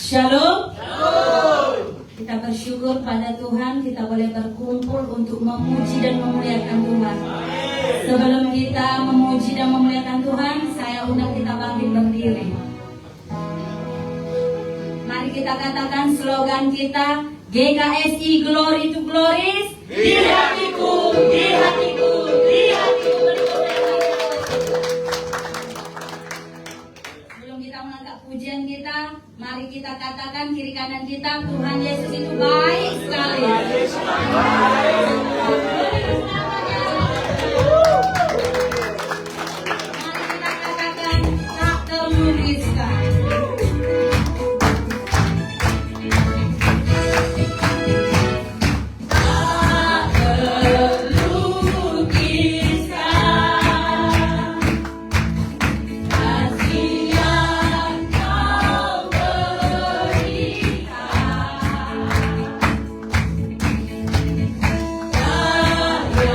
Shalom. Kita bersyukur pada Tuhan kita boleh berkumpul untuk memuji dan memuliakan Tuhan. Sebelum kita memuji dan memuliakan Tuhan, saya undang kita bangkit berdiri. Mari kita katakan slogan kita, GKSI Glory to Glories. Di hatiku, di hatiku, di hatiku berkomentar. Sebelum kita mengangkat pujian kita, mari kita katakan kiri kanan kita, Tuhan Yesus itu baik sekali. Mari kita katakan tak terlukiskan. Yeah.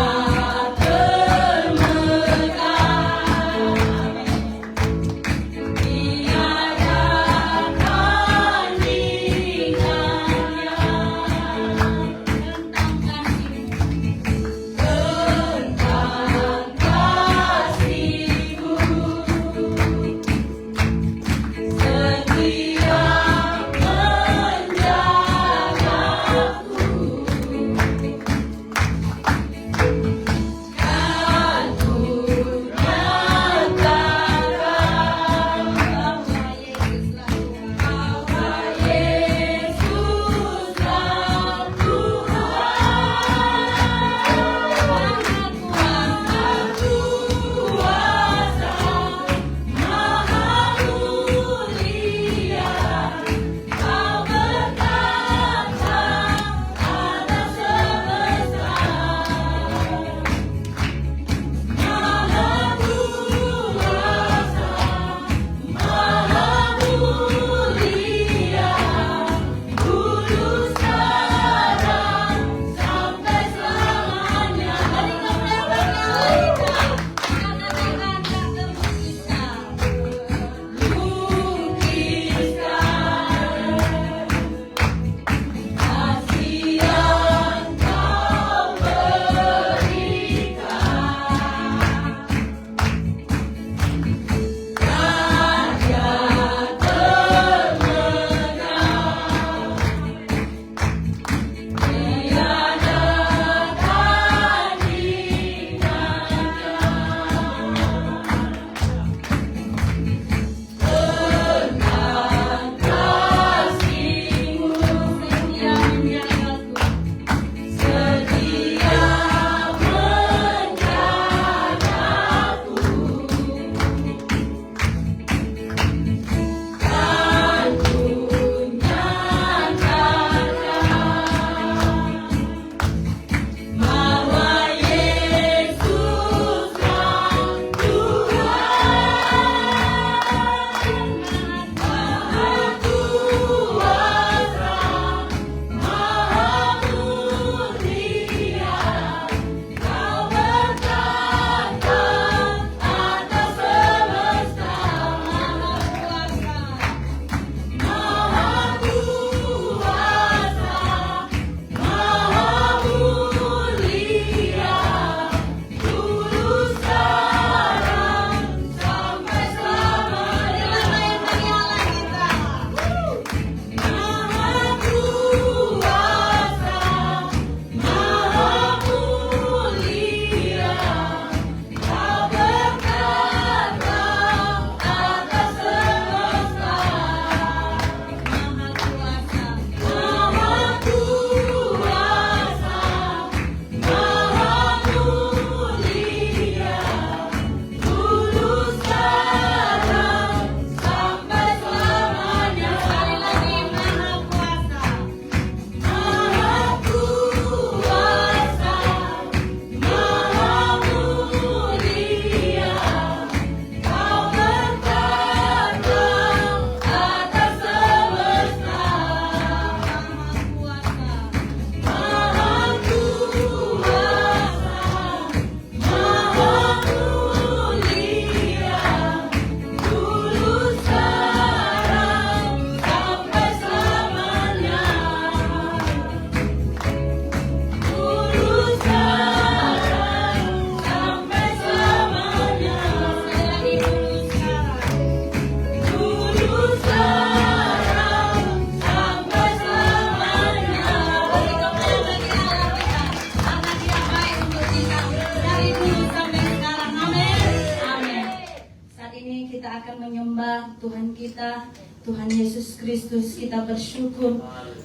penolong kita, Tuhan Yesus Kristus. Kita bersyukur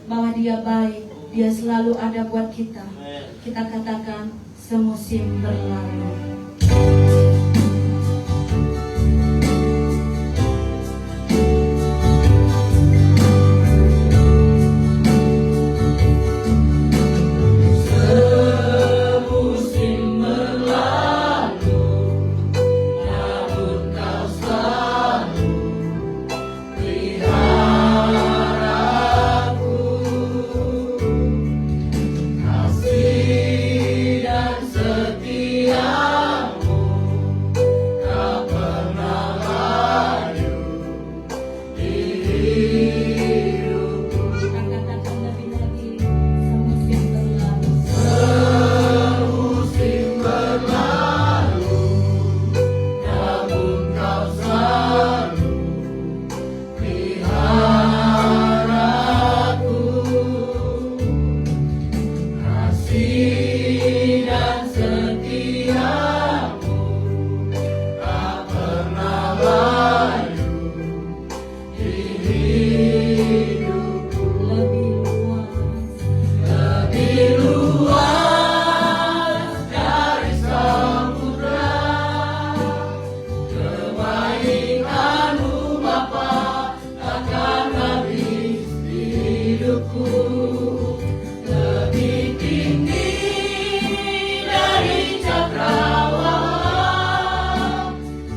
bahwa Dia baik, Dia selalu ada buat kita. Kita katakan semusim berlalu.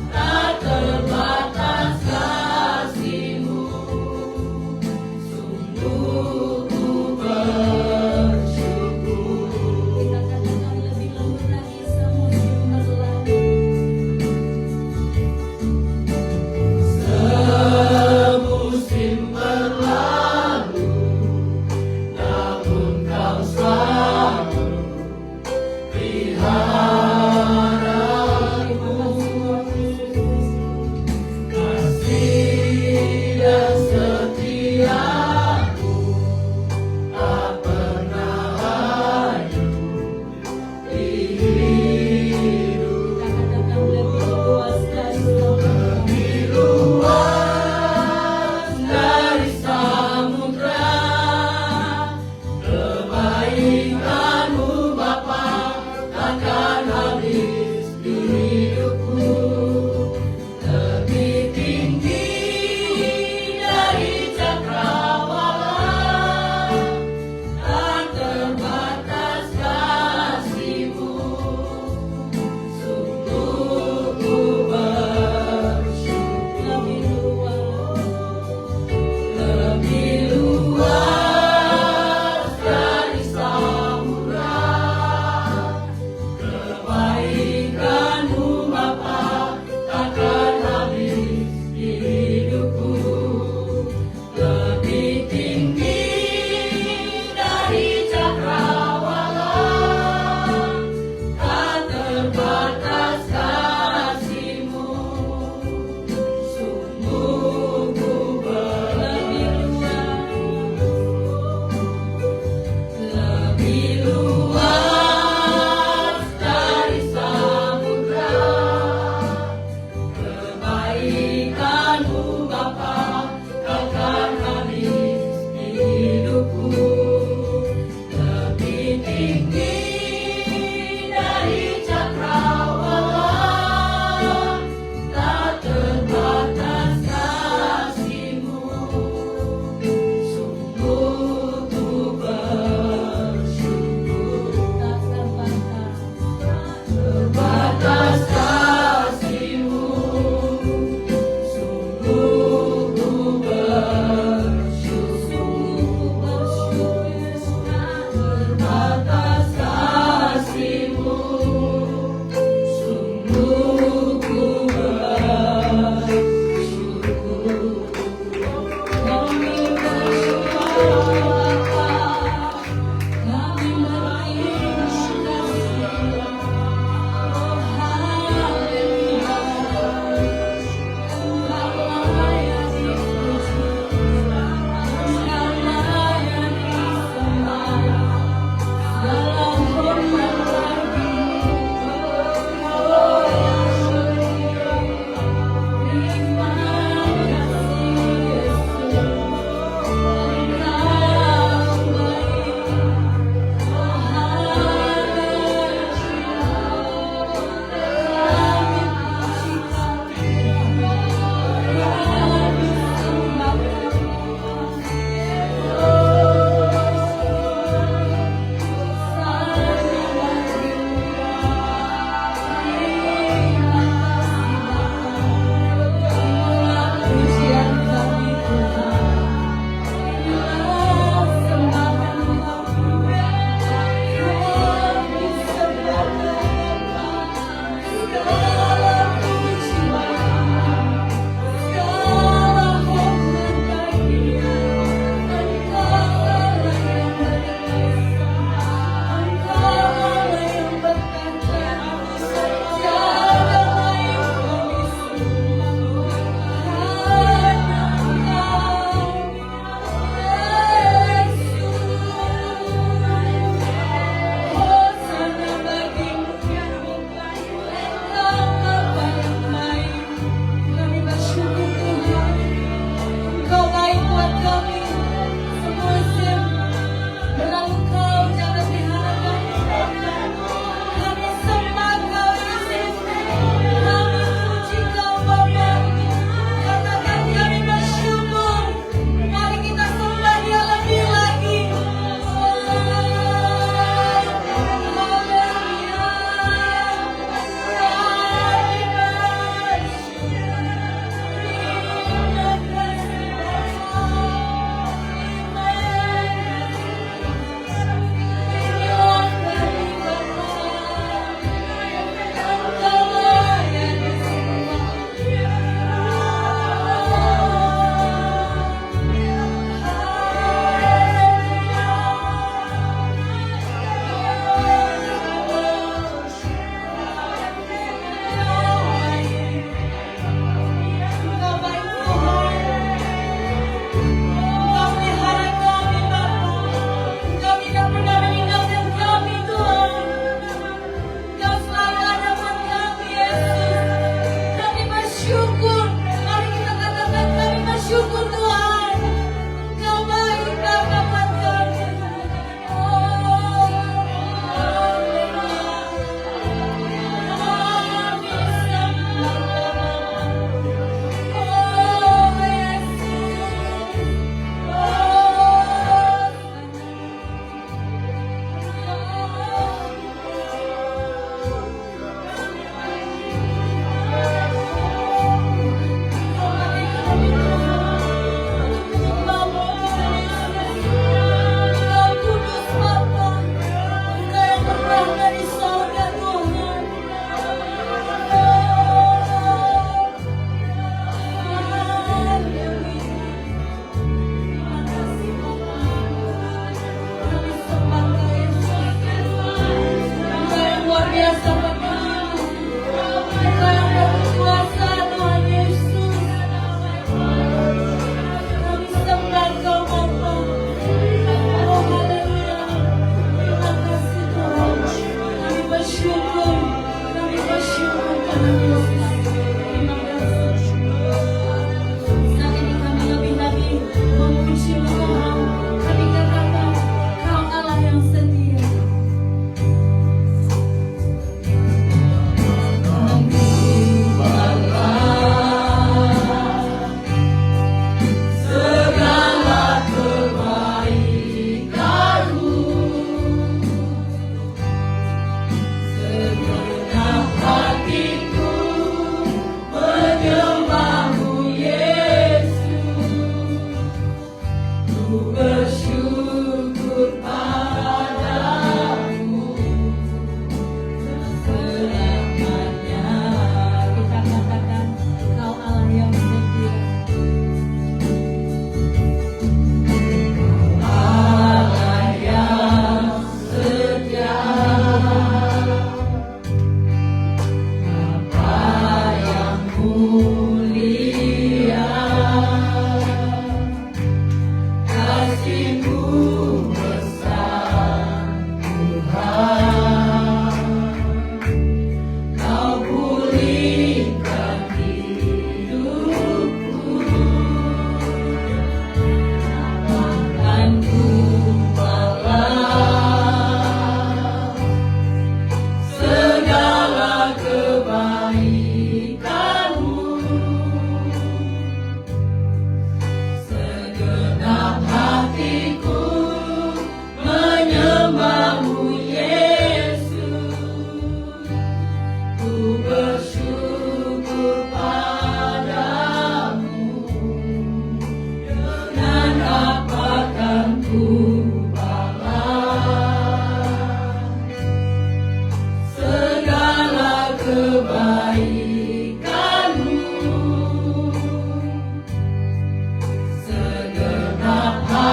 Tak terbatas kasih-Mu.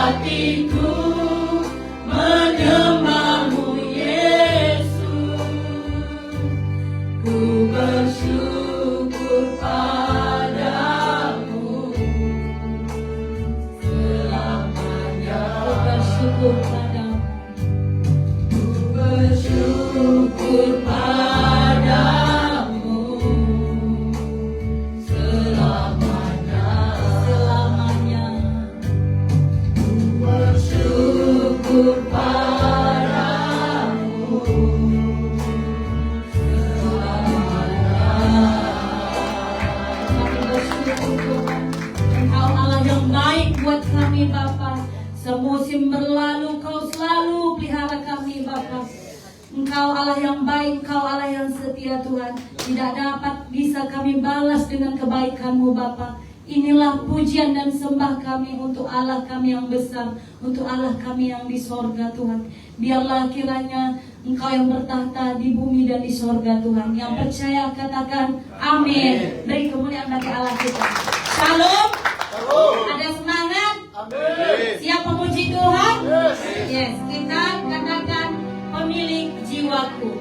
hatiku menyembahmu Yesus. Ku bersyukur padamu selamanya. Ku bersyukur padamu. Ku bersyukur padamu selamanya. Selamanya. Ku bersyukur padamu selamanya. Kami bersyukur Tuhan, Engkau Allah yang baik buat kami Bapa. Semusim berlalu, Kau selalu pelihara kami Bapa. Engkau Allah yang baik, Engkau Allah yang setia Tuhan. Tidak dapat bisa kami balas dengan kebaikan-Mu Bapa. Inilah pujian dan sembah kami untuk Allah kami yang besar, untuk Allah kami yang di sorga Tuhan. Biarlah kiranya Engkau yang bertahta di bumi dan di sorga Tuhan. Yang percaya katakan amin. Beri kemuliaan bagi Allah kita. Shalom. Ada semangat? Siap memuji Tuhan? Yes, kita katakan pemilik jiwaku.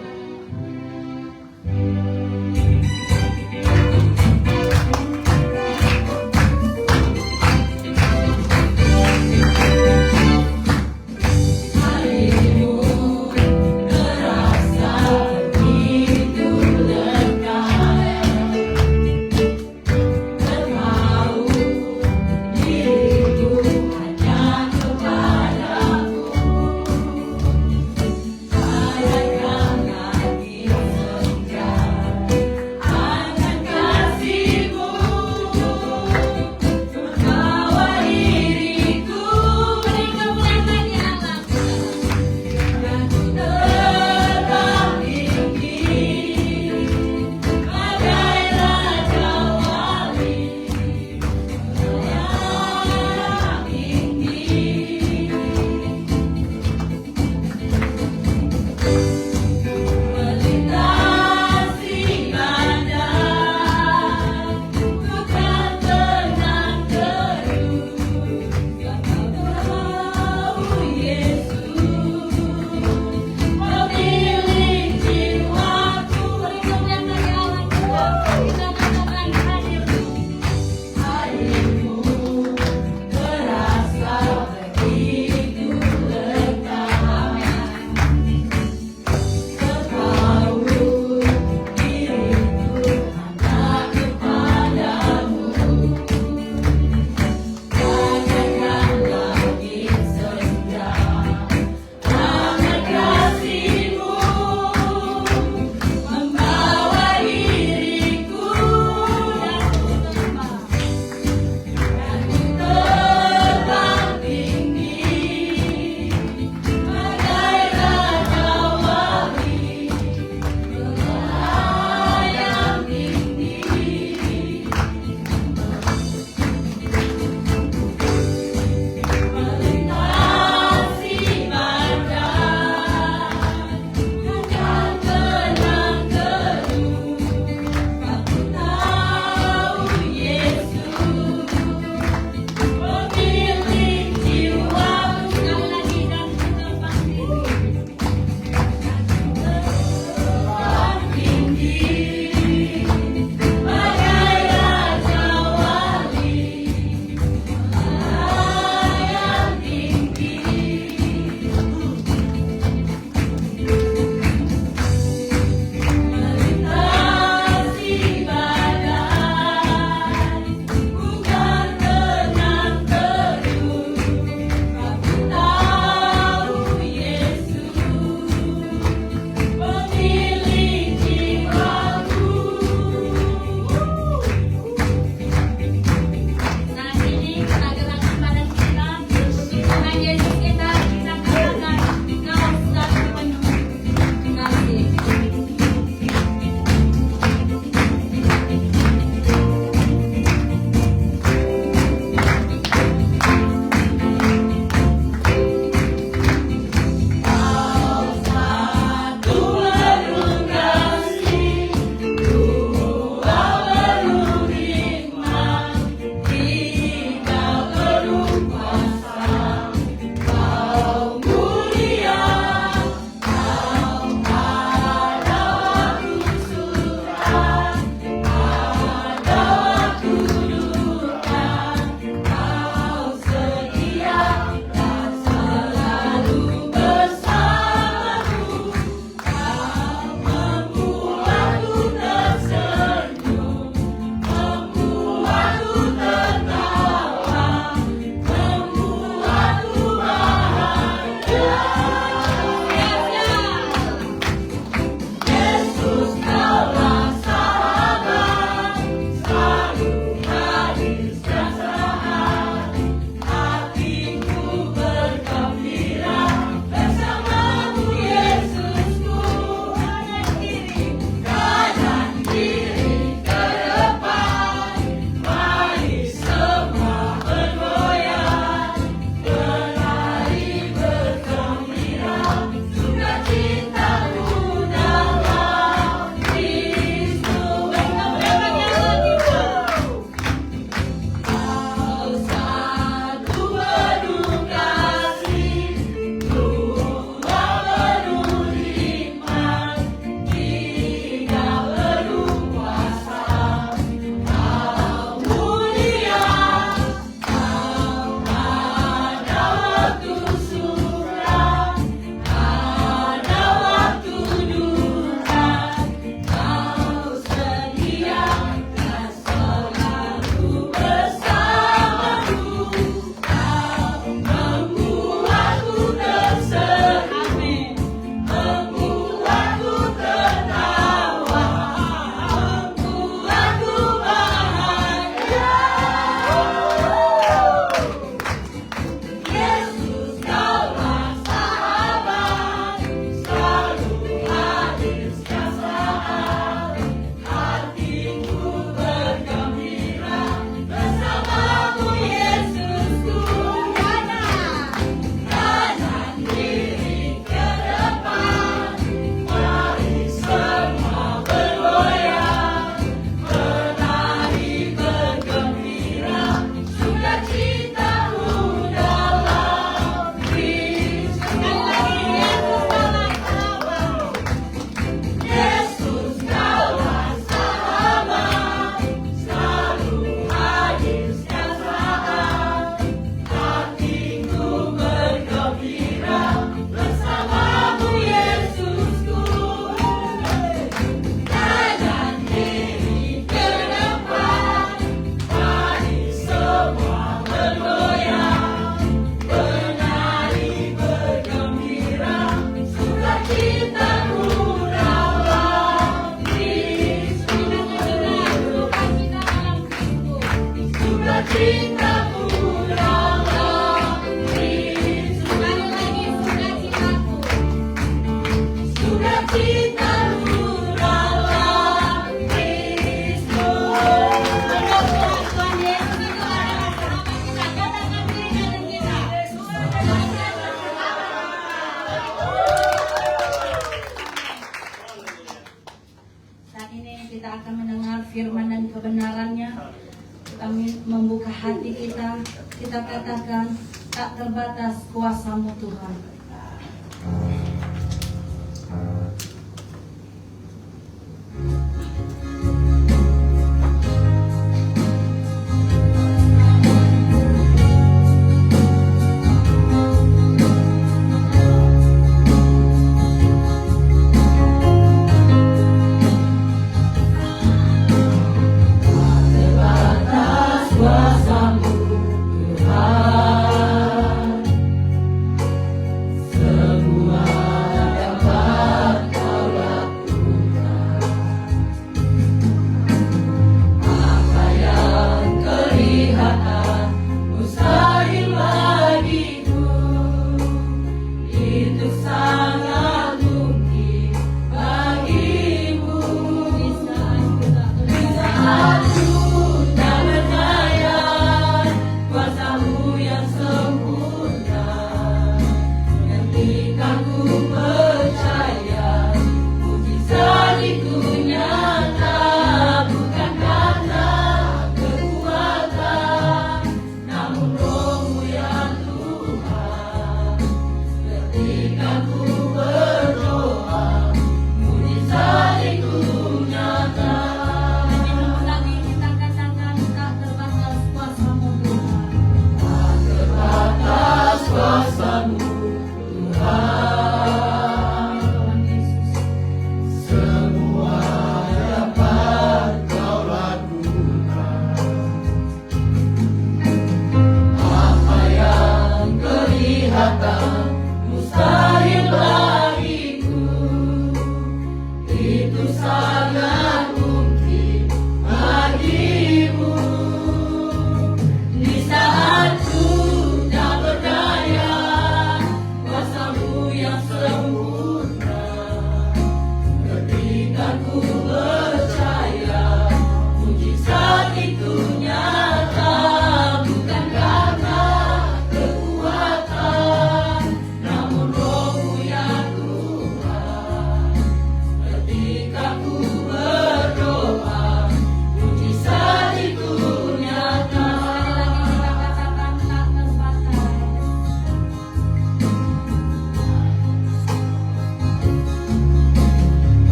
hati kita, kita katakan tak terbatas kuasa-Mu Tuhan.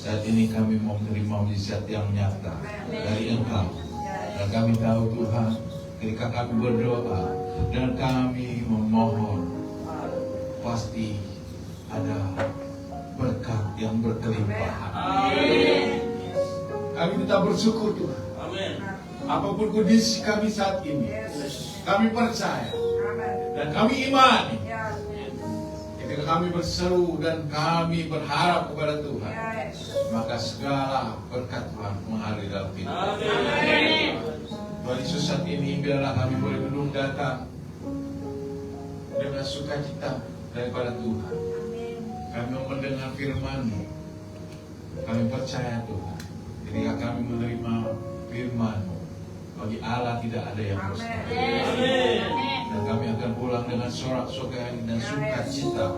Saat ini kami mau menerima mujizat yang nyata dari Engkau. Dan kami tahu Tuhan, ketika kami berdoa dan kami memohon, pasti ada berkat yang berkelimpahan. Kami tetap bersyukur Tuhan. Apapun kondisi kami saat ini, kami percaya dan kami imani. Ketika kami berseru dan kami berharap kepada Tuhan, maka segala berkat Tuhan mengalir dalam hidup. Tuhan Yesus, saat ini biarlah kami boleh duduk datang dengan sukacita daripada Tuhan. Kami mau mendengar firman-Mu. Kami percaya Tuhan, ketika kami menerima firman-Mu, bagi Allah tidak ada yang mustahil. Dan kami akan pulang dengan sorak-sorai dan sukacita.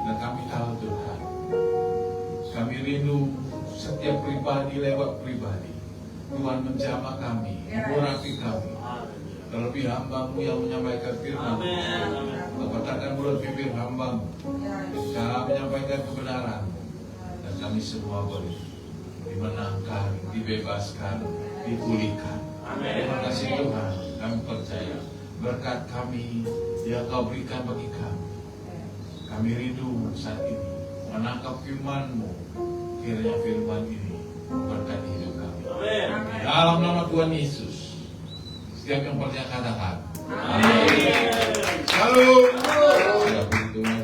Dan kami tahu Tuhan, kami rindu setiap pribadi lewat pribadi. Tuhan menjamah kami, mengurapi kami. Terlebih hamba-Mu yang menyampaikan firman-Mu. Bapak takkan mulut bibir hamba-Mu. Kita menyampaikan kebenaran-Mu. Dan kami semua boleh dimenangkan, dibebaskan, dipulihkan. Terima kasih Tuhan, kami percaya berkat kami yang Kau berikan bagi kami. Kami rindu saat ini menangkap firman-Mu. Kiranya firman ini memberkati hidup kami. Dalam nama Tuhan Yesus, setiap yang percaya katakan amin. Salam.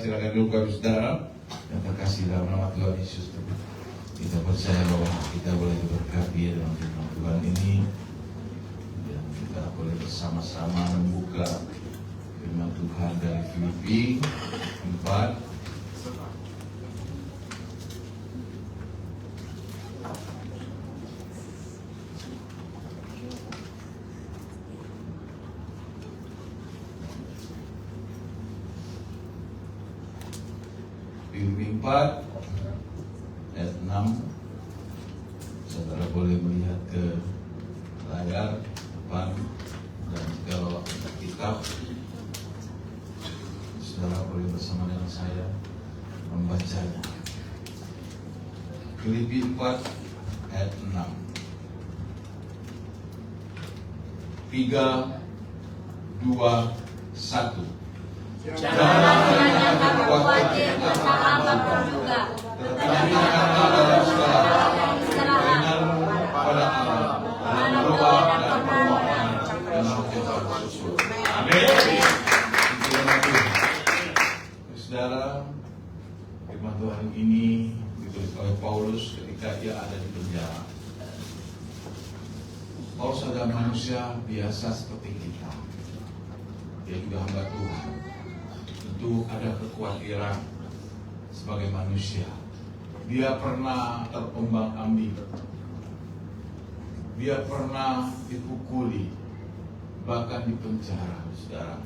Silakan duduk Bapak Saudara yang terkasih dalam nama Tuhan Yesus. Kita percaya bahwa kita boleh diberkati dalam firman Tuhan ini. Dan kita boleh bersama-sama membuka firman Tuhan dari Filipi 4. Filipi 4 ayat 6. Saudara boleh melihat ke layar depan, dan kalau ada kitab, saudara boleh bersama dengan saya membacanya. Filipi 4 ayat 6. 3, 2, 1. Janganlah kamu khawatir tentang apapun juga, tetapi dalam segala kesalahan pada Allah dalam doa dan permohonan dalam ucapan syukur. Amin. Saudara, firman Tuhan ini ditulis oleh Paulus ketika ia ada di penjara. Paulus adalah manusia biasa seperti kita. Dia juga hamba Tuhan. Tentu ada kekhawatiran sebagai manusia. Dia pernah terombang-ambing. Dia pernah dipukuli, bahkan dipenjara, saudara.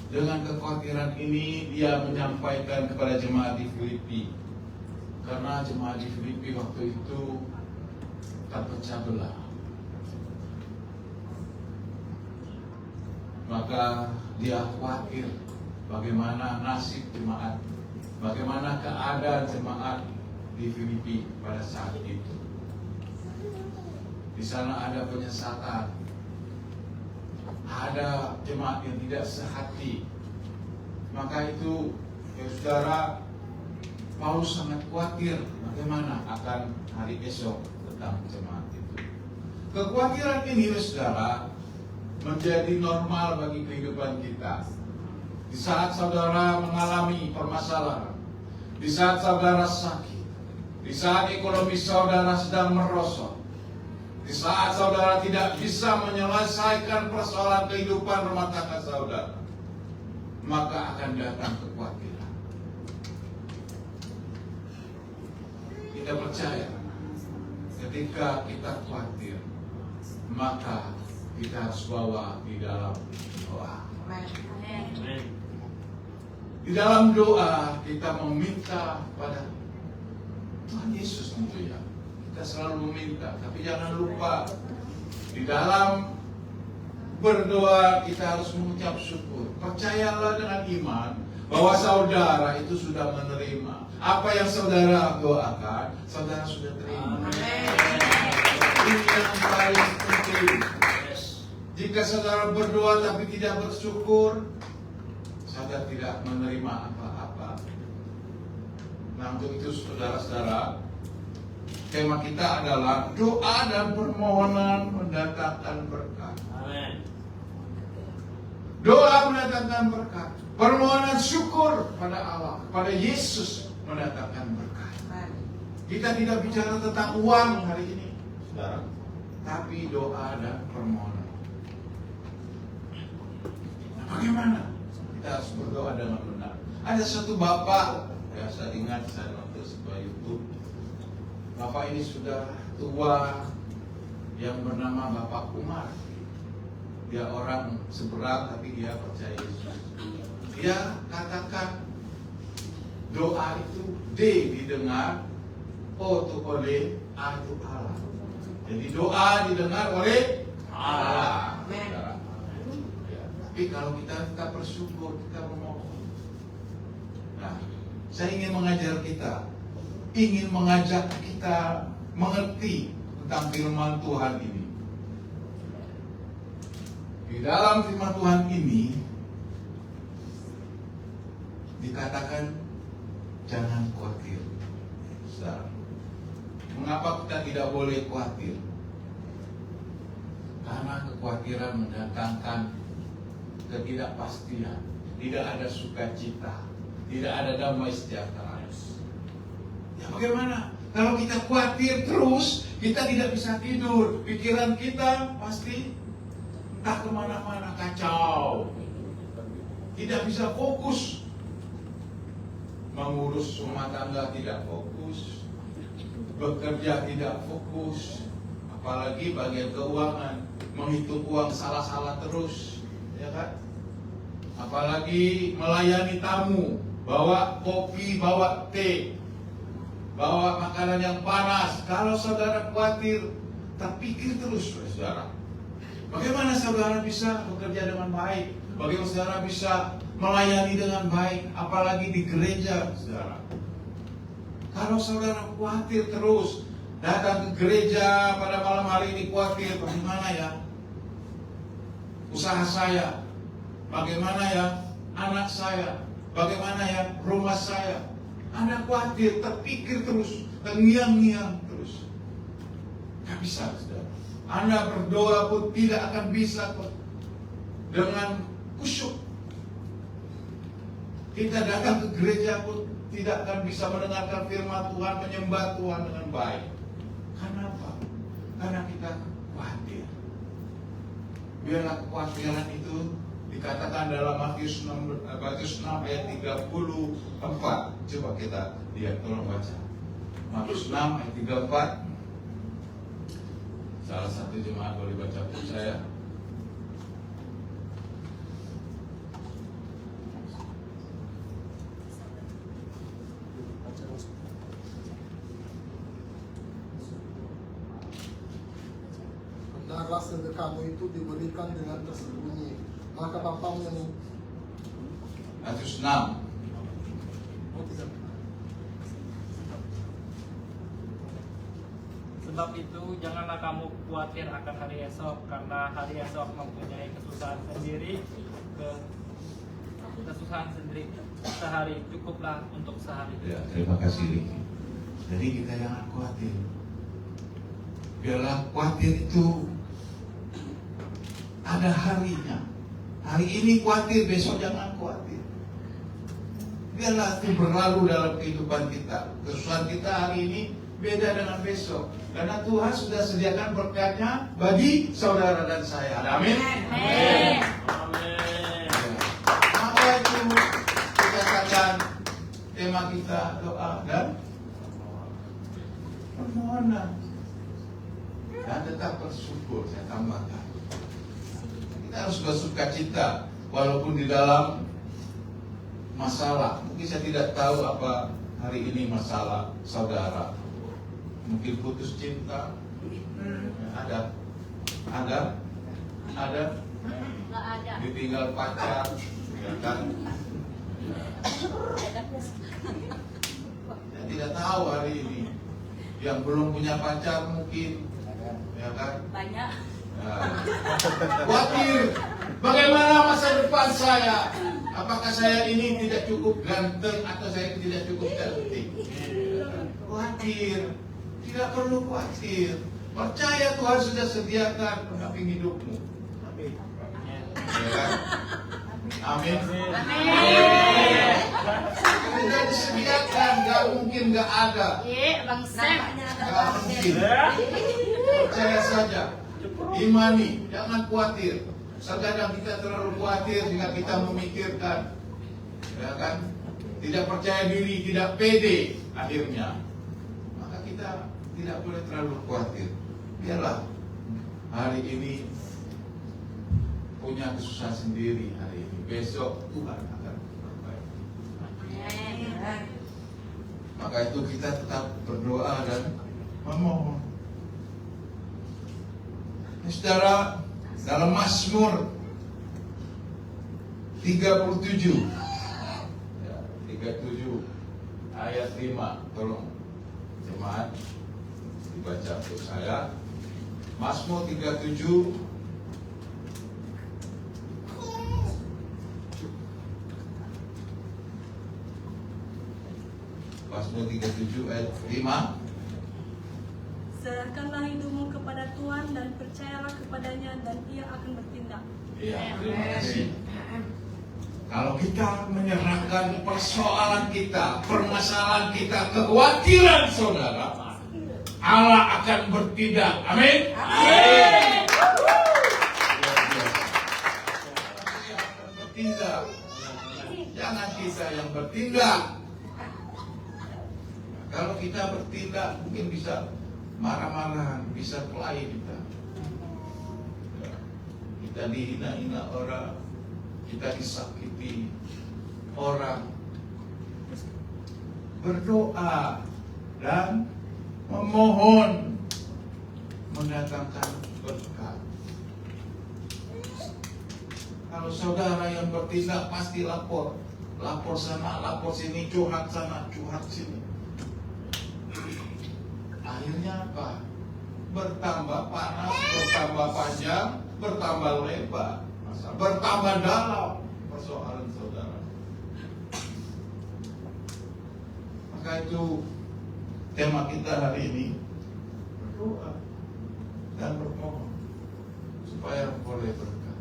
Dengan kekhawatiran ini dia menyampaikan kepada jemaat di Filipi. Karena jemaat di Filipi waktu itu terpecah belah. Maka dia khawatir bagaimana nasib jemaat, bagaimana keadaan jemaat di Filipi pada saat itu. Di sana ada penyesatan, ada jemaat yang tidak sehati. Maka itu, ya saudara, Paulus sangat khawatir bagaimana akan hari esok tentang jemaat itu. Kekhawatiran ini, ya saudara, menjadi normal bagi kehidupan kita. Di saat saudara mengalami permasalahan, di saat saudara sakit, di saat ekonomi saudara sedang merosot, di saat saudara tidak bisa menyelesaikan persoalan kehidupan rumah tangga saudara, maka akan datang kekhawatiran. Kita percaya ketika kita khawatir, maka kita harus bawa di dalam doa. Di dalam doa kita meminta pada Tuhan Yesus tentunya. Kita selalu meminta, tapi jangan lupa di dalam berdoa kita harus mengucap syukur. Percayalah dengan iman bahwa saudara itu sudah menerima apa yang saudara doakan, saudara sudah terima. Ini yang paling penting. Jika saudara berdoa tapi tidak bersyukur, saudara tidak menerima apa-apa. Nah, untuk itu saudara-saudara, tema kita adalah doa dan permohonan mendatangkan berkat. Amin. Doa mendatangkan berkat. Permohonan syukur pada Allah, pada Yesus mendatangkan berkat. Kita tidak bicara tentang uang hari ini, saudara, tapi doa dan permohonan. Nah, bagaimana? Kita harus berdoa dengan benar. Ada satu bapak, ya saya ingat saya nonton sebuah YouTube. Bapak ini sudah tua, yang bernama Bapak Umar. Dia orang seberang tapi dia percaya Yesus. Dia katakan doa itu D didengar, O itu oleh, A itu Allah. Jadi doa didengar oleh Allah. Ya, tapi kalau kita bersyukur, kita memohon. Nah, saya ingin mengajar kita, ingin mengajak kita mengerti tentang firman Tuhan ini. Di dalam firman Tuhan ini dikatakan jangan khawatir. Saudara, mengapa kita tidak boleh khawatir? Karena kekhawatiran mendatangkan ketidakpastian, tidak ada sukacita, tidak ada damai sejahtera. Ya bagaimana? Kalau kita khawatir terus, kita tidak bisa tidur. Pikiran kita pasti entah kemana-mana, kacau. Tidak bisa fokus. Mengurus rumah tangga tidak fokus, bekerja tidak fokus, apalagi bagian keuangan, menghitung uang salah-salah terus, ya kan? Apalagi melayani tamu, bawa kopi, bawa teh, bawa makanan yang panas. Kalau saudara khawatir, terpikir terus, saudara. Bagaimana saudara bisa bekerja dengan baik? Bagaimana saudara bisa melayani dengan baik, apalagi di gereja, saudara? Kalau saudara khawatir terus, datang ke gereja pada malam hari ini khawatir, bagaimana ya usaha saya, bagaimana ya anak saya, bagaimana ya rumah saya. Anda khawatir, terpikir terus, terngiang-ngiang terus. Gak bisa, saudara. Anda berdoa pun tidak akan bisa dengan khusyuk. Kita datang ke gereja pun tidak akan bisa mendengarkan firman Tuhan, menyembah Tuhan dengan baik. Kenapa? Karena kita khawatir. Biarlah kekhawatiran itu dikatakan dalam Matius 6 ayat 34. Coba kita lihat, tolong baca. Matius 6 ayat 34. Salah satu jemaat boleh baca pun saya. Hendaklah sedekahmu itu diberikan dengan tersembunyi, maka Bapamu yang Matius 6. Sebab itu janganlah kamu khawatir akan hari esok, karena hari esok mempunyai kesusahan sendiri. Kesusahan sendiri sehari cukuplah untuk sehari. Ya, terima kasih Riki. Jadi kita jangan khawatir. Biarlah khawatir itu ada harinya. Hari ini khawatir, besok jangan khawatir. Biarlah itu berlalu dalam kehidupan kita. Kesusahan kita hari ini beda dengan besok. Karena Tuhan sudah sediakan berkatnya bagi saudara dan saya. Amin. Amin. Amin. Apa itu dikatakan tema kita doa dan permohonan. Dan tetap bersyukur, saya tambahkan. Kita harus bersuka cita walaupun di dalam masalah. Mungkin saya tidak tahu apa hari ini masalah saudara. Mungkin putus cinta, ada, Nggak ada. ditinggal pacar, ya kan? Saya tidak tahu hari ini. Yang belum punya pacar mungkin, ya kan? Banyak. Ya. Khawatir, bagaimana masa depan saya? Apakah saya ini tidak cukup ganteng atau saya tidak cukup cantik? Khawatir. Tidak perlu khawatir. Percaya Tuhan sudah sediakan pendamping hidupmu. Ya kan? Amin. Amin. Sudah disediakan, gak mungkin gak ada. Bang Sam. Gak mungkin. Percaya saja. Imani, jangan khawatir. Terkadang kita terlalu khawatir jika kita memikirkan, ya kan? Tidak percaya diri, tidak pede akhirnya. Maka kita tidak boleh terlalu khawatir. Biarlah hari ini punya kesusahan sendiri hari ini. Besok Tuhan akan memperbaiki. Maka itu kita tetap berdoa dan memohon. Saudara, dalam Mazmur 37 ya, 37 ayat 5, tolong jemaat dibaca untuk saya. Mazmur 37 Mazmur 37 ayat 5. Serahkanlah hidupmu kepada Tuhan dan percayalah kepadanya dan Ia akan bertindak. Iya, terima kasih. Kalau kita menyerahkan persoalan kita, permasalahan kita, kekhawatiran saudara, Allah akan bertindak. Amin. Amin. Bertindak. Jangan kita yang bertindak. Kalau kita bertindak, mungkin bisa marah-marahan, bisa kelahi kita. Kita dihina-hina orang, kita disakiti orang. Berdoa dan memohon mendatangkan berkat. Kalau saudara yang bertindak pasti lapor sana, lapor sini, curhat sana, curhat sini. Akhirnya apa? Bertambah panas, bertambah panjang, bertambah lebar, bertambah dalam persoalan saudara. Maka itu tema kita hari ini, berdoa dan bermohon supaya boleh berkat.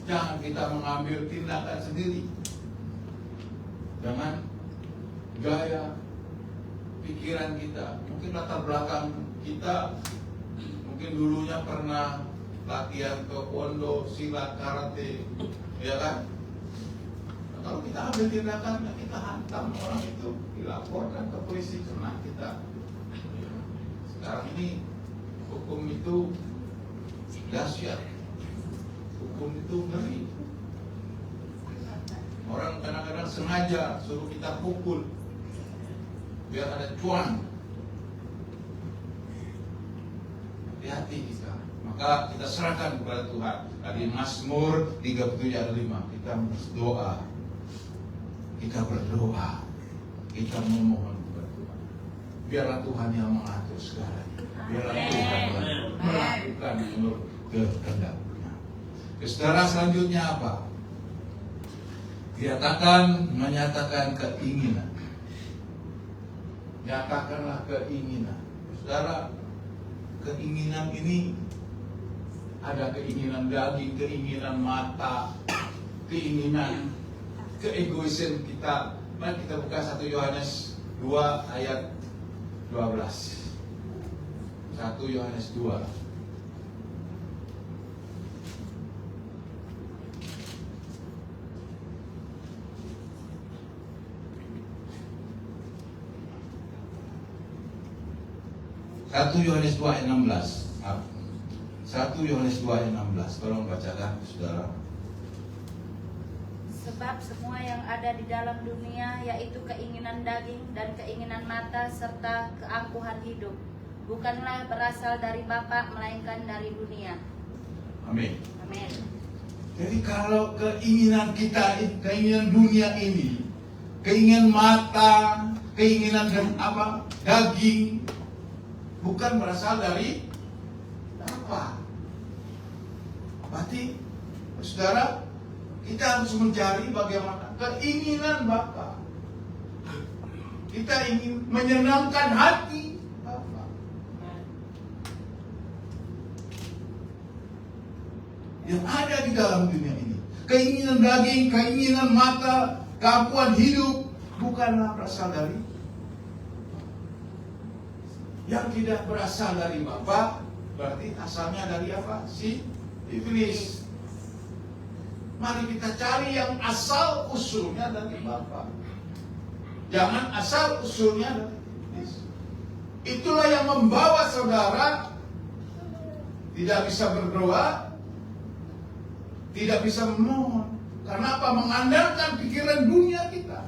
Jangan kita mengambil tindakan sendiri. Jangan gaya pikiran kita, mungkin latar belakang kita, mungkin dulunya pernah latihan taekwondo, silat, karate, ya kan? Nah, kalau kita ambil tindakan, kita hantam orang itu, dilaporkan ke polisi, kena kita. Sekarang ini hukum itu dahsyat, hukum itu ngeri. Orang kadang-kadang sengaja suruh kita pukul biar ada cuan. Hati-hati kita. Maka kita serahkan kepada Tuhan. Tadi Mazmur 37 ayat 5. Kita berdoa. Kita berdoa. Kita memohon kepada Tuhan. Biarlah Tuhan yang mengatur segalanya. Biarlah Tuhan yang melakukan menurut kehendaknya. Saudara, selanjutnya apa? Menyatakan keinginan. Nyatakanlah keinginan. Saudara, keinginan ini ada keinginan daging, keinginan mata, keinginan keegoisan kita. Mari kita buka 1 Yohanes 2 ayat 12. 1 Yohanes 2. Satu Yohanes 2 ayat 16. 1 Yohanes 2 ayat 16. Tolong bacakan, saudara. Sebab semua yang ada di dalam dunia, yaitu keinginan daging dan keinginan mata serta keangkuhan hidup, bukanlah berasal dari Bapa, melainkan dari dunia. Amin. Amin. Jadi kalau keinginan kita, keinginan dunia ini, keinginan mata, keinginan dan apa? Daging, bukan berasal dari Bapa. Berarti, saudara, kita harus mencari bagaimana keinginan Bapa. Kita ingin menyenangkan hati Bapa. Yang ada dalam dunia ini. Keinginan daging, keinginan mata, keangkuhan hidup bukanlah berasal dari yang tidak berasal dari Bapa, berarti asalnya dari apa? Si iblis. Mari kita cari yang asal usulnya dari Bapa. Jangan asal usulnya dari iblis. Itulah yang membawa saudara tidak bisa berdoa, tidak bisa memohon. Karena apa? Mengandalkan pikiran dunia kita,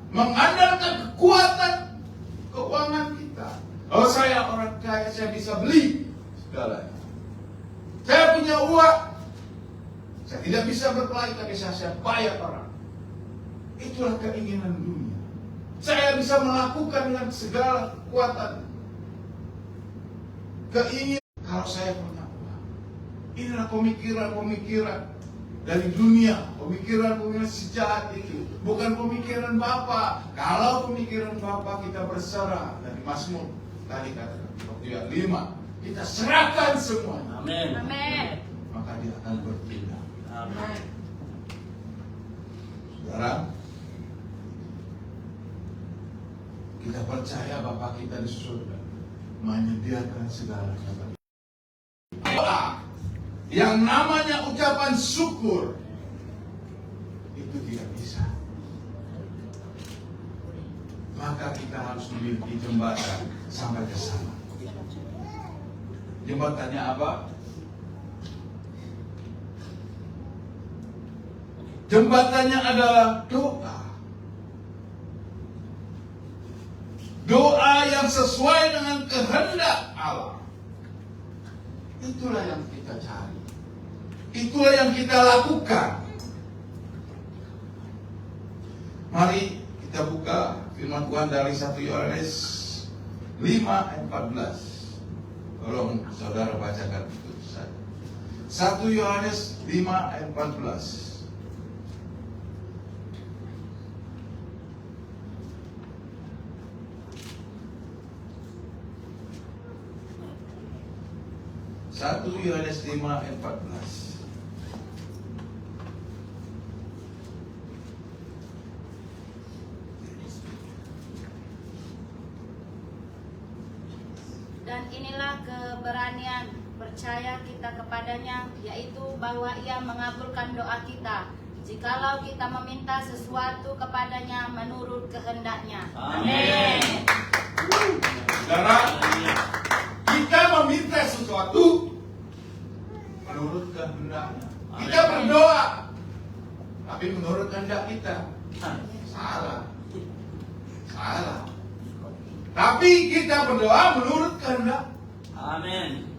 mengandalkan kekuatan keuangan kita. Oh, saya orang kaya, saya bisa beli segalanya. Saya punya uang, saya tidak bisa berkelahi, tapi saya bayar orang. Itulah keinginan dunia. Saya bisa melakukan dengan segala kekuatan keinginan. Kalau saya punya uang, inilah pemikiran-pemikiran dari dunia, pemikiran-pemikiran sejahat itu, bukan pemikiran Bapa. Kalau pemikiran Bapa kita berserah dari Mazmur tadi katakan waktu yang 5, kita serahkan semuanya. Amin. Amin. Maka dia akan bertindak. Amin. Saudara, kita percaya Bapa kita di surga menyediakan segalanya bagi kita. Doa yang namanya ucapan syukur itu tidak bisa. Maka kita harus memiliki jembatan sampai ke sana. Jembatannya apa? Jembatannya adalah doa. Doa yang sesuai dengan kehendak Allah. Itulah yang kita cari. Itulah yang kita lakukan. Mari kita buka firman Tuhan dari 1 Yohanes 5 ayat 14. Tolong saudara bacakan itu saja. 1 Yohanes 5 ayat 14. Satu Yohanes 5 ayat 14. Dan inilah keberanian percaya kita kepadanya, yaitu bahwa Ia mengabulkan doa kita, jikalau kita meminta sesuatu kepadanya menurut kehendaknya. Amin. Saudara, kita meminta sesuatu menurut kehendaknya. Kita berdoa, tapi menurut kehendak kita. Salah. Salah. Tapi kita berdoa menurut kehendak. Amin.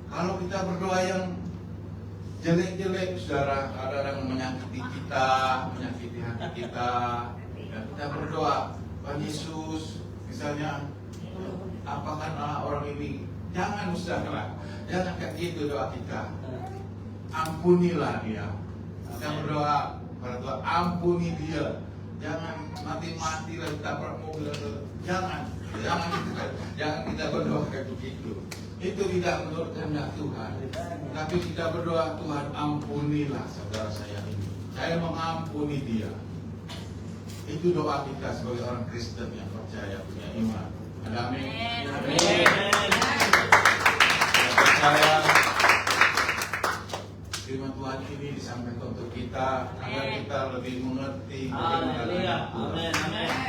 Kalau kita berdoa yang jelek-jelek, saudara, kadang-kadang menyakiti kita, menyakiti hati kita. Dan kita berdoa, Tuhan Yesus, misalnya, apakan orang ini? Jangan, saudara, jangan kayak gitu doa kita. Ampunilah dia. Kita berdoa pada Tuhan, ampuni dia. Jangan mati-mati lah ditabrak mobil. Jangan kita berdoa kayak begitu. Itu tidak menurut kehendak Tuhan. Tapi kita berdoa, Tuhan ampunilah saudara saya ini. Saya mengampuni dia. Itu doa kita sebagai orang Kristen yang percaya, punya iman. Amin. Saya firman Tuhan ini disampaikan untuk kita agar kita lebih mengerti bagaimana Haleluya. Tuhan. Amin. Amin.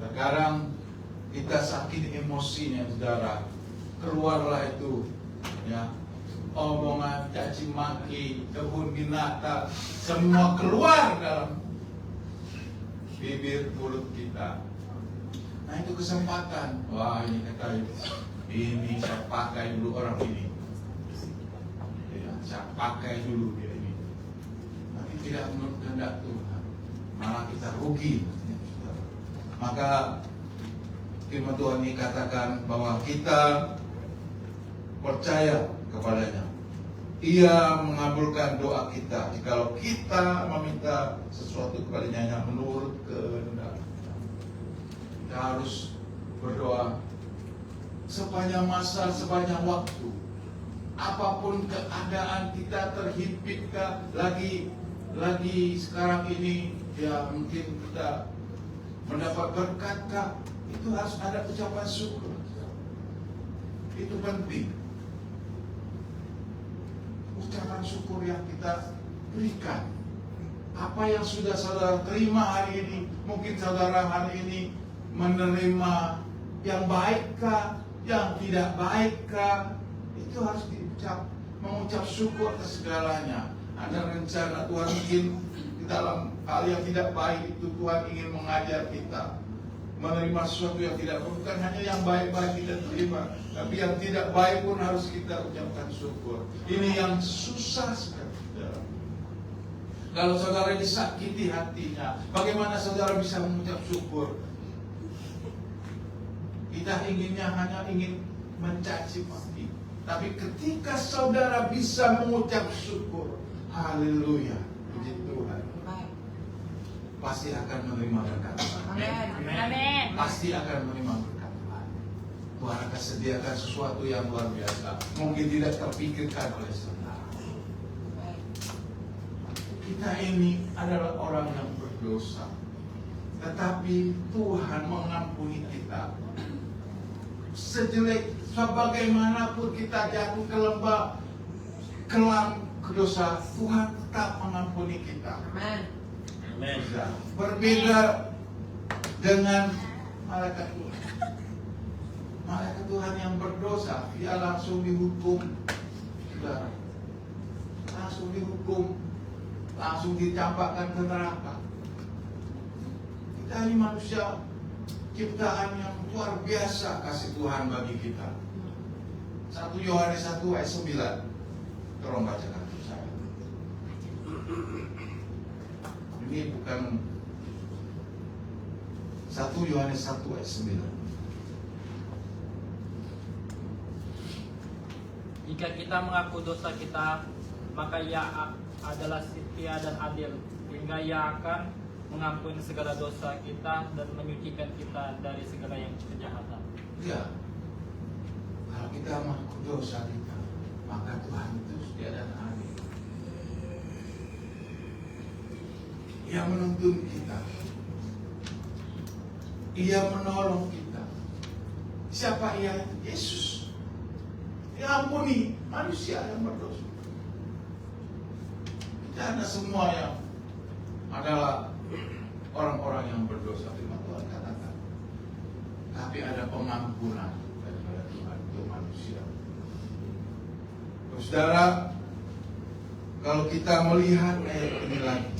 Sekarang kita sakit emosinya, saudara, keluarlah itu, ya, omongan, caci maki, kebun binatang, semua keluar dalam bibir mulut kita. Nah itu kesempatan. Wah ini kata ini saya pakai dulu orang ini. Ya, saya pakai dulu dia ini. Tapi tidak menurut kehendak Tuhan, malah kita rugi. Maka firman Tuhan ini katakan bahwa kita percaya kepadanya. Ia mengabulkan doa kita jikalau kita meminta sesuatu kepadanya yang menurut kehendak. Kita harus berdoa sepanjang masa, sepanjang waktu. Apapun keadaan kita terhimpit kah, lagi sekarang ini ya mungkin kita mendapat berkat kah, itu harus ada ucapan syukur. Itu penting. Ucapan syukur yang kita berikan. Apa yang sudah saudara terima hari ini, mungkin saudara hari ini menerima yang baikkah, yang tidak baikkah, itu harus mengucap syukur atas segalanya. Ada rencana Tuhan mungkin di dalam hal yang tidak baik itu Tuhan ingin mengajar kita menerima sesuatu yang tidak, bukan hanya yang baik-baik kita terima, tapi yang tidak baik pun harus kita ucapkan syukur. Ini yang susah sekali. Kalau saudara disakiti hatinya, bagaimana saudara bisa mengucap syukur? Kita inginnya hanya ingin mencaci maki. Tapi ketika saudara bisa mengucap syukur, haleluya, puji Tuhan, pasti akan menerima berkat Tuhan. Amin. Pasti akan menerima berkat Tuhan. Tuhan akan sediakan sesuatu yang luar biasa, mungkin tidak terpikirkan oleh saudara. Kita ini adalah orang yang berdosa, tetapi Tuhan mengampuni kita. Sejelek, sebagaimanapun kita jatuh ke lembah kelam dosa, Tuhan tetap mengampuni kita. Amin. Berbeda dengan malaikat Tuhan. Malaikat Tuhan yang berdosa, dia langsung dihukum, saudara. Langsung dihukum, langsung dicampakkan ke neraka. Kita ini manusia ciptaan yang luar biasa kasih Tuhan bagi kita. 1 Yohanes 1 ayat 9. Tolong bacakan untuk saya. Ini bukan 1 Yohanes 1 ayat 9. Jika kita mengaku dosa kita, maka Ia adalah setia dan adil, sehingga Ia akan mengampuni segala dosa kita dan menyucikan kita dari segala yang kejahatan. Ya, kalau kita mengaku dosa kita, maka Tuhan itu setia dan adil. Ia menuntun kita, Ia menolong kita. Siapa Ia? Yesus. Ia ampuni manusia yang berdosa. Karena semua yang adalah orang-orang yang berdosa, firman Tuhan katakan. Tapi ada pengampunan daripada Tuhan untuk manusia. Saudara, kalau kita melihat ayat ini lagi,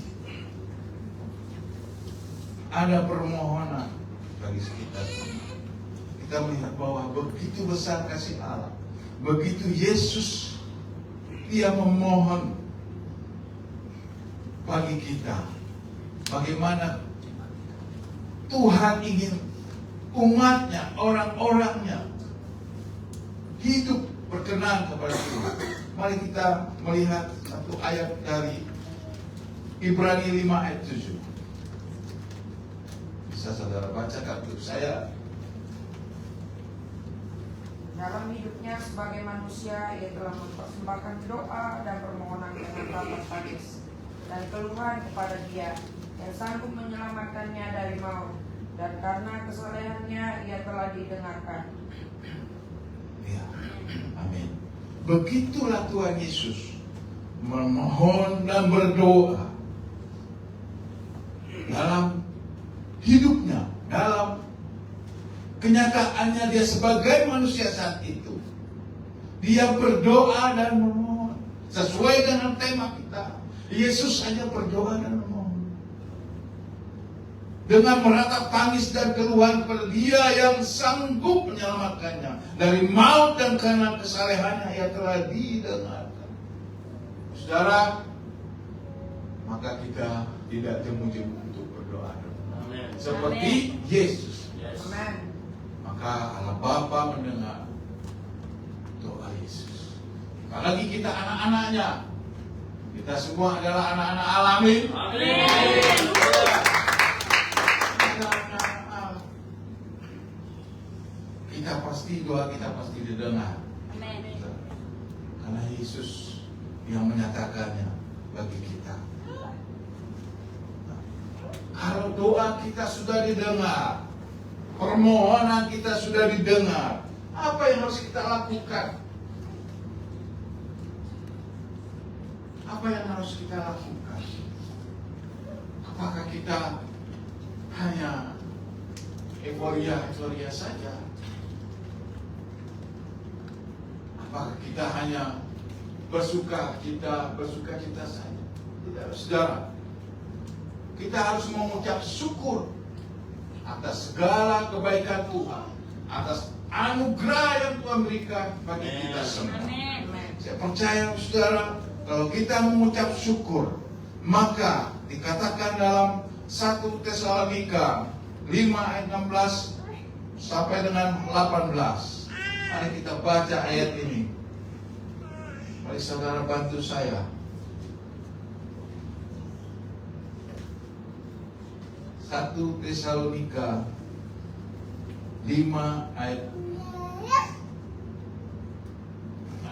ada permohonan bagi sekitar kita. Kita melihat bahwa begitu besar kasih Allah, begitu Yesus Dia memohon bagi kita, bagaimana Tuhan ingin umatnya, orang-orangnya hidup berkenan kepada Tuhan. Mari kita melihat satu ayat dari Ibrani 5 ayat 7. Bisa saudara bacakan untuk saya. Dalam hidupnya sebagai manusia, ia telah mempersembahkan doa dan permohonan dengan rapat tangis dan keluhan kepada Dia yang sanggup menyelamatkannya dari maut, dan karena kesalehannya ia telah didengarkan. Ya, amin. Begitulah Tuhan Yesus memohon dan berdoa dalam hidupnya, dalam kenyataannya dia sebagai manusia saat itu. Dia berdoa dan memohon sesuai dengan tema kita. Yesus hanya berdoa dan memohon dengan meratap tangis dan keluhan kepada Dia yang sanggup menyelamatkannya dari maut, dan karena kesalehannya ia telah didengarkan. Saudara, maka kita tidak jemu-jemu untuk berdoa seperti Yesus. Amin. Maka Allah Bapa mendengar doa Yesus. Apalagi kita anak-anaknya, kita semua adalah anak-anak alamin. Amin. Kita anak-anak Allah. doa kita pasti didengar. Amin. Karena Yesus yang menyatakannya bagi kita. Kalau doa kita sudah didengar, permohonan kita sudah didengar, apa yang harus kita lakukan? Apa yang harus kita lakukan? Apakah kita hanya euforia saja? Apakah kita hanya bersuka cita saja? Tidak, saudara. Kita harus mengucap syukur atas segala kebaikan Tuhan, atas anugerah yang Tuhan berikan bagi kita semua. Amin. Saya percaya, saudara, kalau kita mengucap syukur, maka dikatakan dalam 1 Tesalonika 5 ayat 16 sampai dengan 18. Mari kita baca ayat ini. Mari saudara bantu saya. 1 Tesalonika 5 ayat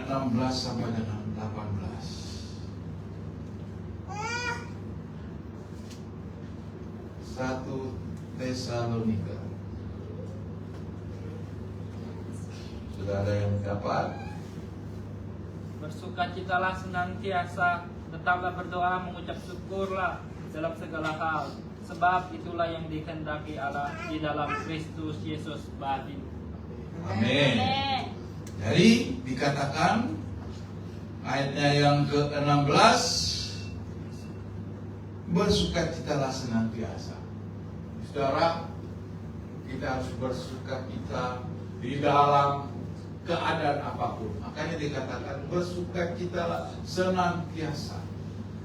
16 sampai dengan 18. 1 Tesalonika. Sudah ada yang dapat? Bersukacitalah senantiasa, tetaplah berdoa, mengucap syukurlah dalam segala hal, sebab itulah yang dikehendaki Allah di dalam Kristus Yesus bagimu. Amin. Jadi dikatakan ayatnya yang ke-16, bersukacitalah senantiasa. Saudara, kita harus bersukacita di dalam keadaan apapun. Makanya dikatakan bersukacitalah senantiasa.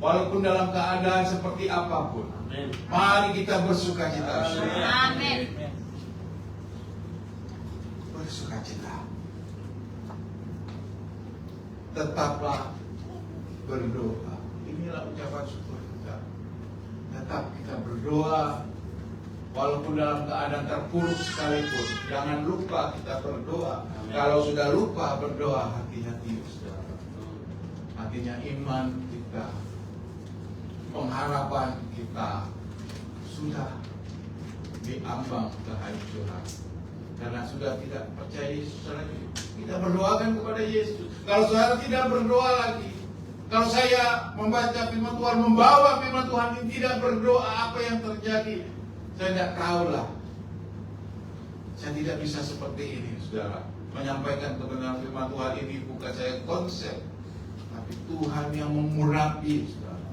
Walaupun dalam keadaan seperti apapun. Amin. Mari kita bersukacita. Amin. Bersukacita. Tetaplah berdoa. Inilah ucapan syukur kita. Tetap kita berdoa. Walaupun dalam keadaan terpuruk sekalipun, jangan lupa kita berdoa. Amin. Kalau sudah lupa berdoa, hati-hati, saudara. Artinya iman kita, pengharapan kita sudah diambang kehancuran. Karena sudah tidak percaya Yesus lagi. Kita berdoakan kepada Yesus. Kalau saudara tidak berdoa lagi, kalau saya membaca firman Tuhan, membawa firman Tuhan ini tidak berdoa, apa yang terjadi? Saya tidak tahu lah. Saya tidak bisa seperti ini, saudara. Menyampaikan kebenaran firman Tuhan ini bukan saya konsep, tapi Tuhan yang mengurapi, saudara.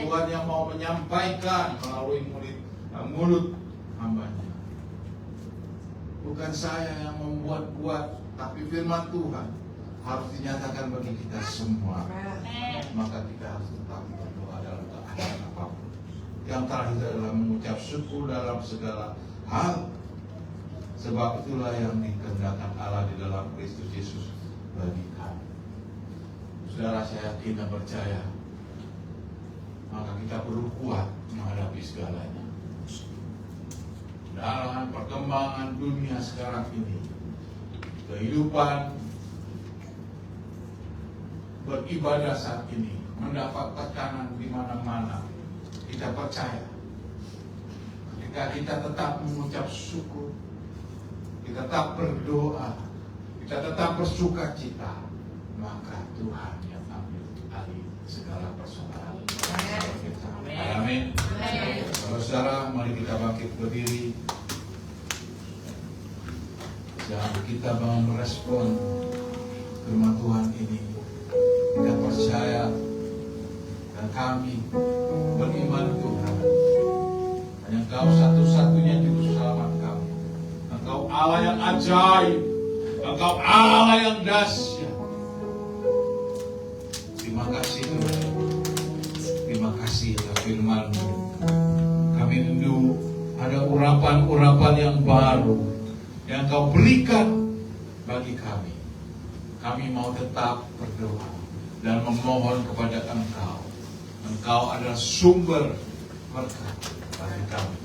Tuhan yang mau menyampaikan melalui mulut hambanya. Bukan saya yang membuat-buat, tapi firman Tuhan harus dinyatakan bagi kita semua. Maka kita harus tetap berdoa dalam keadaan apapun. Yang terakhir adalah mengucap syukur dalam segala hal, sebab itulah yang dikehendakkan Allah di dalam Kristus Yesus bagi kami. Saudara, saya yakin dan percaya, maka kita perlu kuat menghadapi segalanya. Dalam perkembangan dunia sekarang ini, kehidupan beribadah saat ini mendapat tekanan di mana-mana. Kita percaya, ketika kita tetap mengucap syukur, kita tetap berdoa, kita tetap bersukacita, maka Tuhan yang ambil alih segala persoalan. Amin. Saudara, mari kita bangkit berdiri dan kita bangun merespon firman Tuhan ini. Kita percaya dan kami beriman Tuhan, hanya Engkau satu-satunya juru selamat kami. Engkau Allah yang ajaib, Engkau Allah yang dahsyat. Terima kasih Tuhan. Terima kasih ya firman-Mu. Kami rindu ada urapan-urapan yang baru yang Engkau berikan bagi kami. Kami mau tetap berdoa dan memohon kepada Engkau. Engkau adalah sumber berkat bagi kami.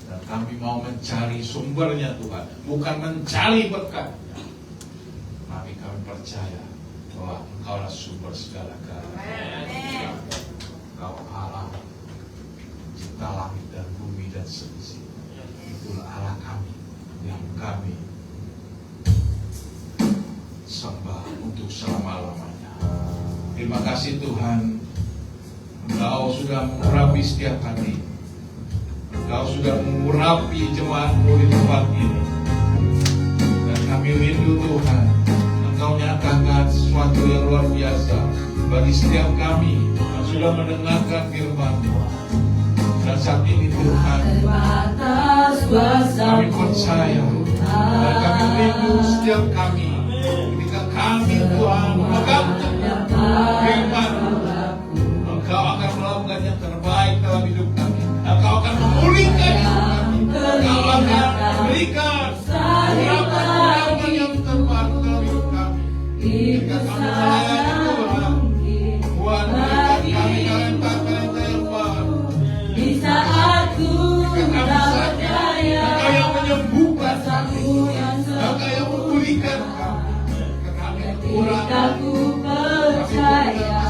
Dan kami mau mencari sumbernya Tuhan, bukan mencari berkatnya. Kami percaya bahwa Engkaulah sumber segala karya. Engkau Allah cipta langit dan bumi dan seisi. Itulah Allah kami yang kami sembah untuk selama-lamanya. Terima kasih Tuhan, Engkau sudah mengurapi setiap hati. Engkau sudah mengurapi jemaat-Mu di tempat ini. Dan kami rindu Tuhan, Engkau nyatakan sesuatu yang luar biasa bagi setiap kami yang sudah mendengarkan firman-Mu. Dan saat ini Tuhan, kami percaya dan kami rindu setiap kami ketika kami Tuhan memegang firman-Mu, Engkau akan melakukan yang terbaik dalam hidup kami. Engkau akan memulihkan hidup kami. Engkau akan memberikan urapan yang terbaik dalam hidup kami. Ketika kami melayani Tuhan, Tuhan berikan kami talenta yang baru. Di saat ku tak percaya, Engkau yang menyembuhkan kami, Engkau yang memulihkan kami. Kami ketika ku percaya,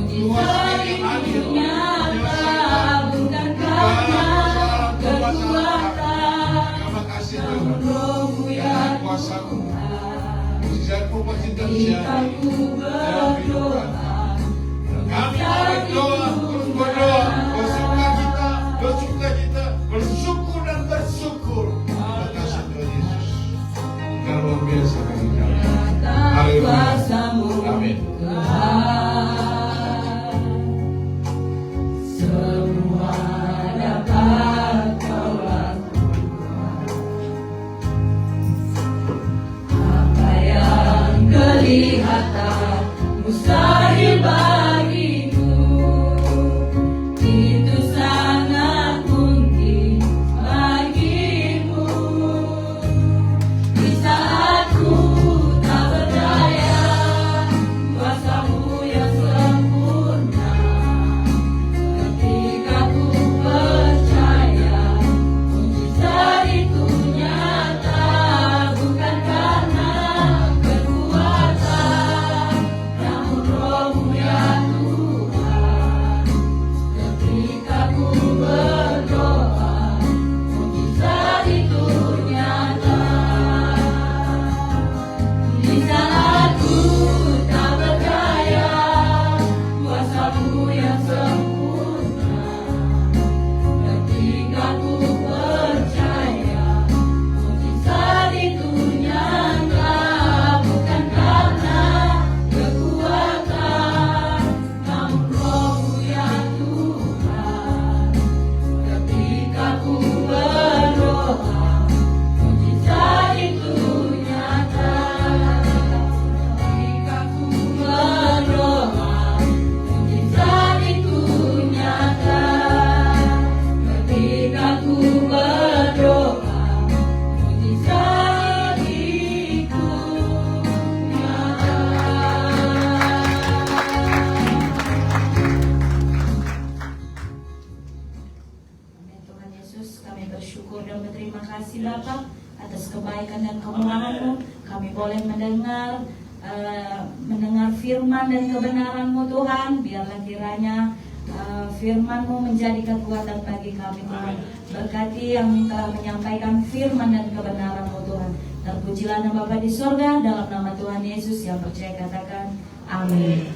Tuhan yang hadir nyata bukan karena kekuatan, terima kasih Tuhan Roh-Mu dengan yang kuasa-Mu. Mujizat-Mu pasti ketika terjadi ku dalam kehidupan berdoa. kami. Berdoa, terus berdoa, bersuka cita, bersyukur dan bersyukur. Terima kasih Tuhan Yesus. Engkau luar biasa bagi kami. Haleluya. Amin. Semua dapat Kau lakukan, apa yang kelihatan mustahil bagimu, itu sangat mungkin bagimu. Di saat ku tak berdaya, kuasa-Mu yang sempurna. Ketika ku percaya, mujizat itu nyata bukan karena kekuatan, namun Roh-Mu ya Tuhan. Ketika ku berdoa, mujizat itu nyata. Di saat ku tak berdaya, kuasa-Mu yang sempurna. Ketika ku percaya, mujizat itu nyata bukan karena kekuatan, namun Roh-Mu ya Tuhan. Ketika ku berdoa, mujizat itu nyata. Ketika ku berdoa, mujizat itu nyata. Ketika ku berdoa, mujizat itu nyata. Amin. Tuhan Yesus, kami bersyukur dan berterima kasih Bapa atas kebaikan dan kemurahan-Mu. Kami boleh mendengar firman dan kebenaran-Mu Tuhan. Biarlah kiranya firman-Mu menjadi kekuatan bagi kami Tuhan. Berkati yang telah menyampaikan firman dan kebenaran-Mu Tuhan. Terpujilah nama Bapa di sorga, dalam nama Tuhan Yesus yang percaya katakan amin.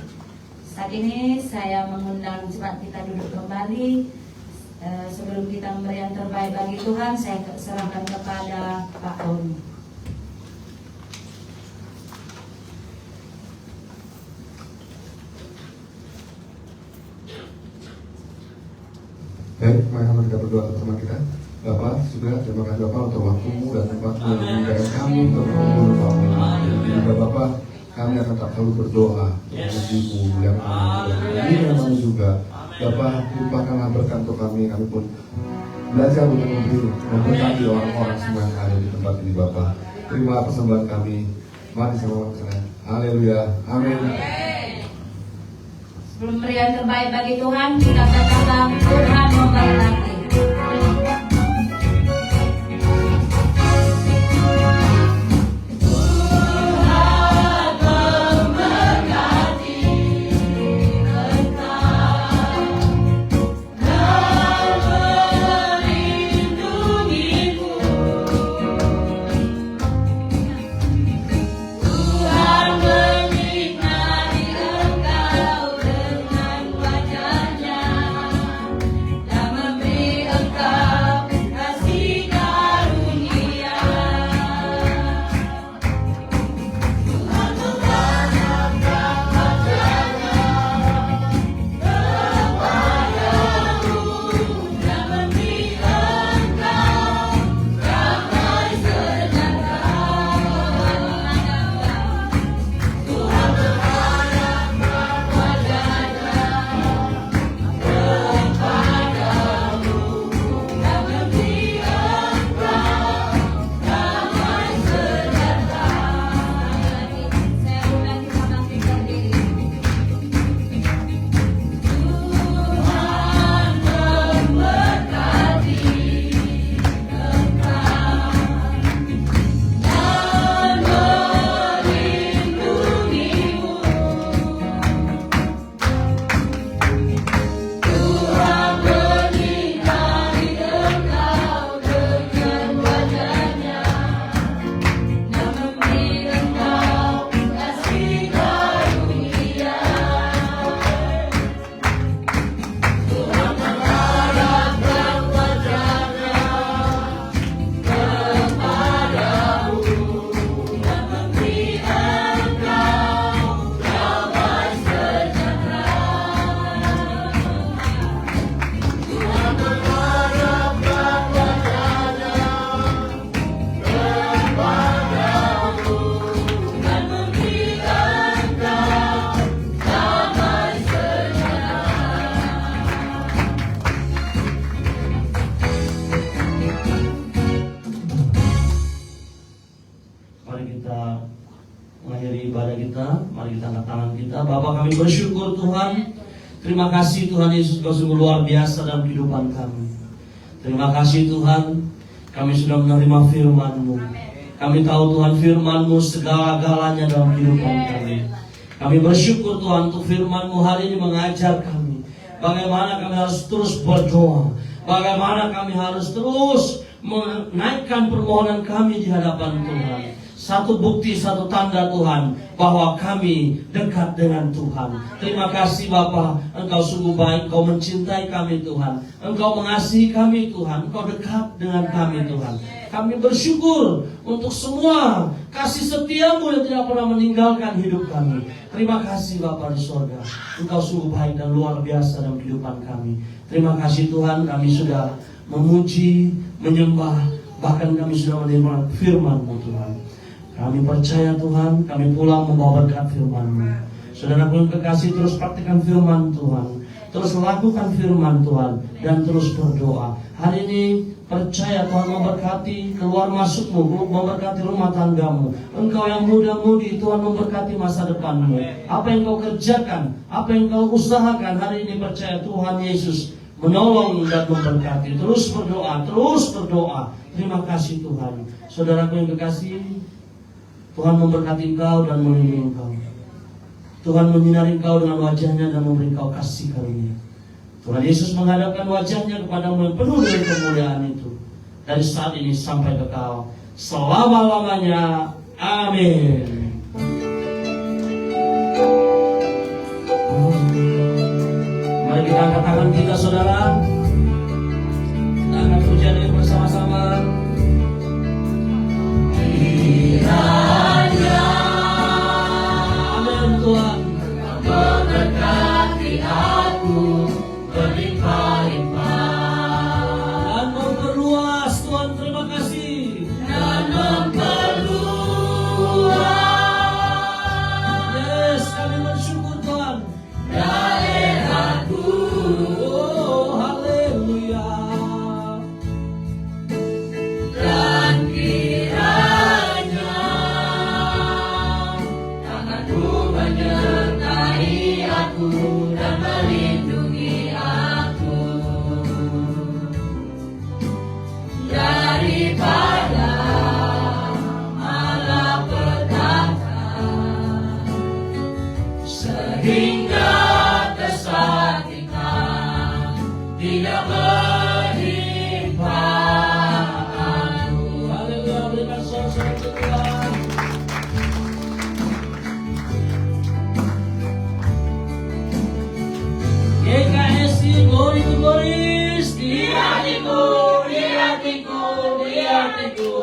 Saat ini saya mengundang jemaat kita duduk kembali. Sebelum kita memberi yang terbaik bagi Tuhan, saya serahkan kepada Pak Oni. Baik, mari kita berdoa bersama kita. Bapak, sudah terima kasih Bapak untuk waktu-Mu dan tempat-Mu yang memberikan kami untuk berkumpul Bapak. Juga Bapak, kami akan tak selalu berdoa untuk memuji-Mu yang ini namanya juga. Bapak, limpahkanlah berkat untuk kami pun belajar untuk memberkati orang-orang semua yang ada di tempat ini Bapak. Terima persembahan kami. Mari sama saya. Haleluya. Amin. Sebelum beri yang terbaik bagi Tuhan, kita katakan Tuhan memberkati. kita. Bapa, kami bersyukur Tuhan. Terima kasih Tuhan Yesus, Kau sungguh luar biasa dalam kehidupan kami. Terima kasih Tuhan, kami sudah menerima firman-Mu. Kami tahu Tuhan firman-Mu segala-galanya dalam kehidupan kami. Kami bersyukur Tuhan untuk firman-Mu hari ini mengajar kami bagaimana kami harus terus berdoa, bagaimana kami harus terus menaikkan permohonan kami di hadapan Tuhan. Satu bukti, satu tanda Tuhan bahwa kami dekat dengan Tuhan. Terima kasih Bapa, Engkau sungguh baik, Engkau mencintai kami Tuhan, Engkau mengasihi kami Tuhan, Engkau dekat dengan kami Tuhan. Kami bersyukur untuk semua kasih setia-Mu yang tidak pernah meninggalkan hidup kami. Terima kasih Bapa di sorga, Engkau sungguh baik dan luar biasa dalam kehidupan kami. Terima kasih Tuhan, kami sudah memuji, menyembah, bahkan kami sudah menerima firman-Mu Tuhan. Kami percaya Tuhan, kami pulang membawa berkat firman-Mu. Saudaraku yang kekasih, terus praktikkan firman Tuhan, terus lakukan firman Tuhan, dan terus berdoa. Hari ini percaya Tuhan memberkati keluar masukmu, memberkati rumah tanggamu. Engkau yang muda-mudi, Tuhan memberkati masa depanmu. Apa yang kau kerjakan, apa yang kau usahakan, hari ini percaya Tuhan Yesus menolong dan memberkati. Terus berdoa, terus berdoa. Terima kasih Tuhan. Saudaraku yang kekasih, Tuhan memberkati engkau dan melindungi engkau. Tuhan menyinari engkau dengan wajahnya dan memberi engkau kasih karunia. Tuhan Yesus menghadapkan wajahnya kepadamu yang penuh dengan kemuliaan itu, dari saat ini sampai kekal selama-lamanya. Amin. Mari kita angkat tangan kita saudara. Kita akan pujian ini bersama-sama. Amin Tuhan. Memberkati aku berlimpah-limpah dan memperluas Tuhan, terima kasih, dan memperluas. Yes, kami bersyukur Tuhan. Daerahku, oh haleluya. Dan kiranya tanganmu menyertai aku dan melindungi aku daripada malapetaka, sehingga kesakitan tidak menimpa aku. Haleluya, berikan sorak-sorai Tuhan. GKSI Glory to Glory, di hatiku, di hatiku, di hatiku.